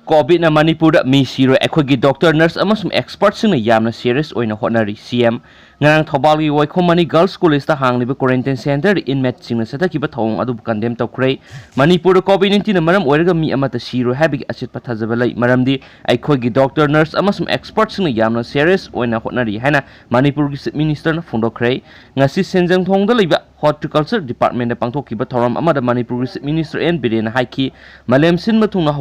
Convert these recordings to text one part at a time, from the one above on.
Covid ना मणिपुर मी सिरो अखोगी डॉक्टर नर्स अमसुम एक्सपर्ट सिंग यामना सीरियस ओइना होटनरी CM ngang thobal gi wai khomani girls school is ta hangni quarantine center inmate sing sata ki ba thong adu condemn tawkrai manipur covid 19 maram oiraga mi amata siro habi asit pathajaba lai maram di aikhoi gi doctor nurse amasum expert sing yamna serious oina hotnari haina manipur gi minister na phondokrai ngasi senjang thong da leiba horticulture department da pangthok ki ba thoram amada manipur gi minister n biren haiki malem sin mathung na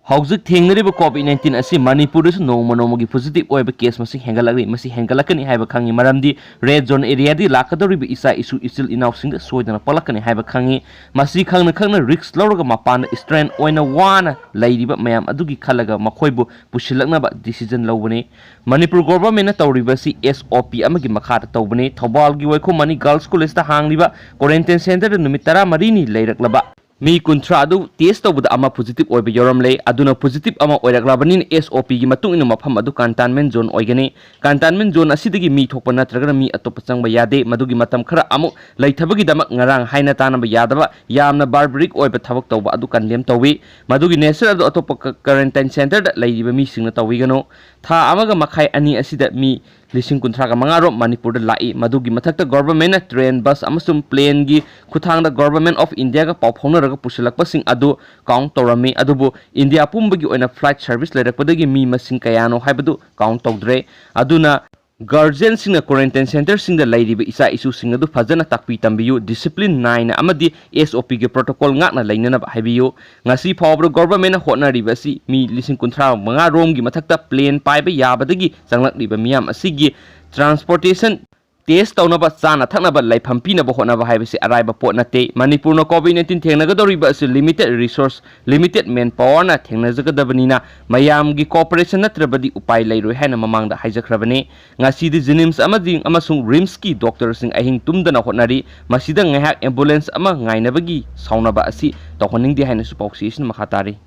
हौजिक थेंगरिबा कोविड-19 असि मणिपुर नोमोगी positive ओइबा case मसी हेंगलगनि मसी हेंगलकनि हाइबा खंगी मरमदि रेड जोन एरिया दि लाकदोरिबा इसा इशु इसिल इनाउसिंग सोइदना पलकनि हाइबा खंगी मसी खंगना रिस्क लौरगा मपान स्ट्रेन ओइना वाना लैरिबा मयाम अदुगी खलगा मखोइबु पुशिलकनाबा डिसीजन लौबने मणिपुर गवर्नमेंट तौरिबासी एसओपी अमगी मखादा तौबने थौबालगी वैखो मनी गर्ल्स कॉलेज ता हांगलिबा क्वारंटाइन सेंटर नुमित 13 नि लैरकलबा मी कुंथ्रा अदु टेस्ट तौबदा अमा पॉजिटिव ओइबा योरमले अदुना पॉजिटिव अमा ओइरकलाबनिन एसओपी गी मतुंग इन मफम अदु कंटेनमेंट जोन ओइगनी कंटेनमेंट जोन असिदगी मी थोकप नत्रगना मी अतोप चंगबा यादे मदुगी मतम खरा अमु लैथबगी दमक ngarang हाइना तानबा यादबा यामना बारबरिक ओइबा थबक तौबा अदु कंडेम तौवी मदुगी नेसर अदु अतोप क्वारंटाइन सेंटर दा लैरिबा मी सिंगना तौवीगनो था अमगा मखाई अनि असिदा मी लिसिंग कुंथ्रागा मंगारो मणिपुर दा लाई मदुगी मथक्ता गवर्नमेंट ट्रेन बस अमसुम प्लेन गी खुथांगदा गवर्नमेंट ऑफ इंडिया का पाउ फौनरगा पुसलकपसिंग अदु काउंट तौरमी अदुबु इंडिया पुंबगी ओइना फ्लाइट सर्विस लेरकपदगी मी मसिंग कयानो हाइबदु काउंट तौद्रे अदुना गार्जियन सिंग क्वारंटाइन सेंटर सिंग लैरिबा इसा इशू सिंग अदु फजना ताकपी तंबियु डिसिप्लिन 9 अमदी एसओपी के प्रोटोकॉल ngakna lainana हाइबियो ngasi फावब्रो गवर्नमेंट होटनरिबा सि मी लिसिंग कुंथ्रा मंगा रोम गी मथक्ता प्लेन पाइबा याबदगी चंगलकलिबा मियाम असिगी ट्रांसपोर्टेशन टेस्ट तौनबा चाना थकनबा लाइफम पीनबा होनबा हाइबसे अराइबा पोट नते मणिपुर न कोविड 19 थेंगनगदोरिबा सि limited resource limited man power ना थेंगनजगदबनिना मयाम गी कोऑपरेशन नत्रबदी उपाय लैरोय हैना ममांगदा हाइजखरबने ngasi जिनिम्स अमदि अमसुंग रिम्स की डॉक्टर सिंग अहिंग तुमदना होटनरी मसिदा ngahak एम्बुलेंस अमा ngainabagi saunaba asi तौहनिंगदि हाइना सुपाउसिसन मखातारी।